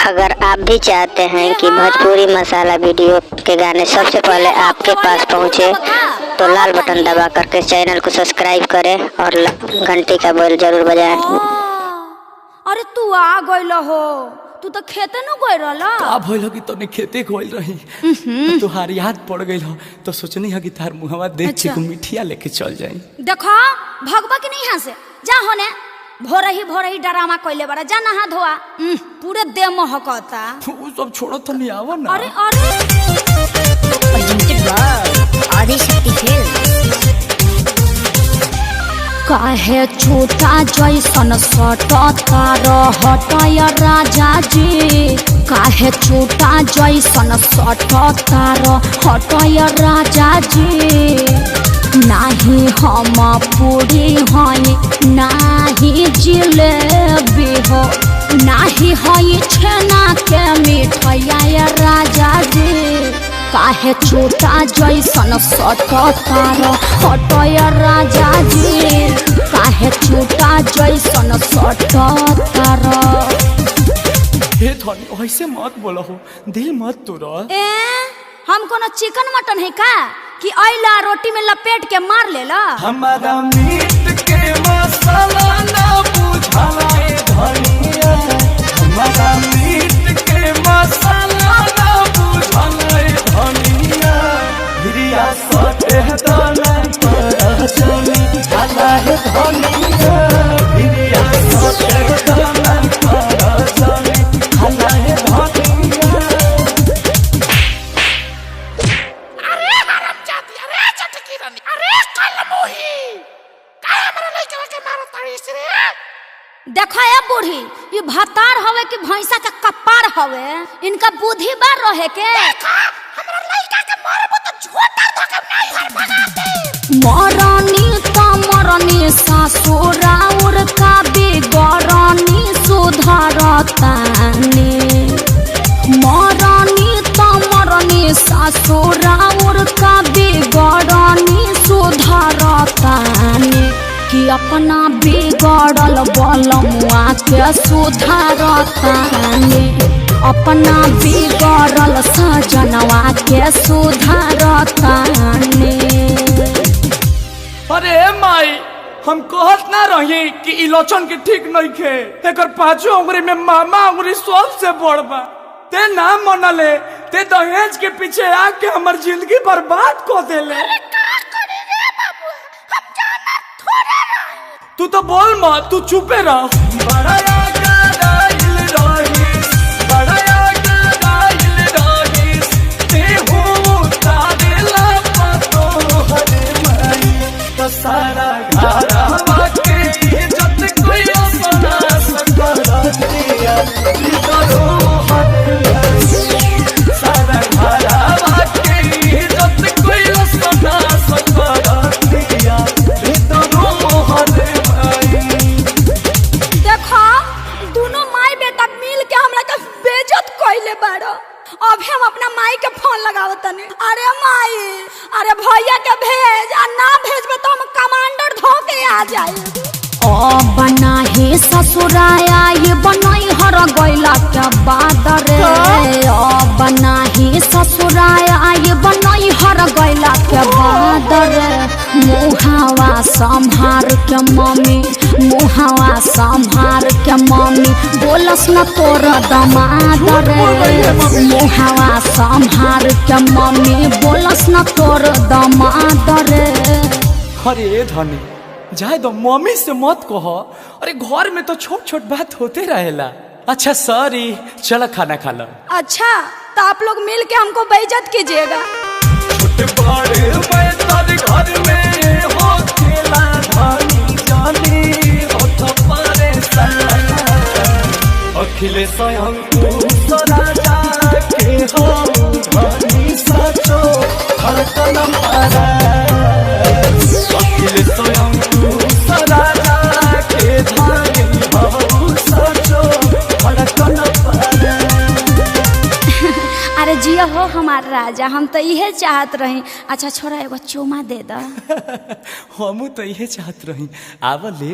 अगर आप भी चाहते हैं कि भोजपुरी मसाला वीडियो के गाने सबसे पहले आपके पास पहुंचे, तो लाल बटन दबा करके चैनल को सब्सक्राइब करें और घंटी का बेल जरूर बजाएं। अरे तू आ गइल हो, तू तो खेते न गइल रहला। का भइल कि तने खेते गइल रही, तुहार याद पड़ गइल हो तो सोचनी है कि तार मुहवा देख के मिठिया लेके चल जाई। देखो भगवा के नहीं यहाँ से जा होने, भोरही डरामा कइले बड़ा, जा नहा धोआ, पूरे देह महकता। वो सब छोड़ो तो नहीं आवा ना। अरे आदिशक्ति फिल्म। काहे छोटा जैसन सटता रहतय राजा जी, काहे छोटा जैसन सटता रहतय राजा जी। नाही हम पूरी हई नाही जिलेबी हो, नाही हई छेना के मिठाइया राजा जी। काहे छोटा जैसन सटता रहतय राजा जी, काहे छोटा जैसन सटता रह। हे धनी ऐसे मत बोला हो, दिल मत तोड़ा। हम कोनो चिकन मटन है का कि आइला रोटी में लपेट के मार लेला। हमारा मीट के मसाला ना बुझाला ए धनिया, हमारा मीट के मसाला ना बुझाला ए धनिया। हिरिया सटे दाना पर चली हाला है धनिया, हिरिया सटे दाना पर चली हाला है धनिया। देखो ये बूढ़ी, ये भतार हवे कि भैंसा का कपार हवे, इनका बुद्धि बार रहे के। हमरा लइका के मारबो तो झोटा धकम नहीं हर भगाते। मरनी त मरनी ससुराउर का बिगरनी सुधरतानी, मरनी त मरनी ससुराउर का बिगरनी सुधरतानी। कि अपना बिगड़ल बलमुआ के सुधारतानी, अपना बिगड़ल सजनवा के सुधारतानी। अरे माई, हम कहत ना रही कि इलोचन के ठीक नहीं खे, एकर पांचों उंगली में मामा उंगली सबसे बड़ बा। ते ना मनले, ते दहेज के पीछे आके हमर जिंदगी बर्बाद कर देले। तू तो बोल मत, तू चुपे रह। बड़ा याद रहीस, बड़ा याद रहीस, ते हो तारेला पतो हरे माई। तो सारा घरवा के इज्जत कोई अपना सकल दिया, करो हरे माई। सारा घरवा के इज्जत कोई अपना सकल दिया, करो हरे। अभी हम अपना माई के फोन लगावत तनी। अरे माई, अरे भैया के भेज, आ ना भेजबे तो हम कमांडर धो के आ जाए। ओ बना ही ससुराया ये बनई हर गइला के बाद रे। ओ बना ही ससुराया ये बनई हर गइला के बाद रे। मुहावा संभार के मम्मी, मुहावा संभार के मम्मी, बोलस न तोर दमाद रे। मुहावा संभार के मम्मी, बोलस न तोर दमाद रे। अरे धनी जाए दो, मम्मी से मत कहो। अरे घर में तो छोट छोट बात होते रहेला। अच्छा सॉरी, चलो खाना खा लो। अच्छा तो आप लोग मिल के हमको बेइज्जत कीजिएगा। छोटे बड़े घर में हो खेला धनी जानी हो तो परेशान। अखिले स्वयं तू राजा के हो धनी सचो धड़कन मारा। अखिले स्वयं तू राजा के धनी हो सचो धड़कन मारा। अरे जिया हो हमार राजा, हम तो इहे चाहत रही। अच्छा छोरा एगो चुमा दे दा। हम तो इहे चाहत रही, आवा ले।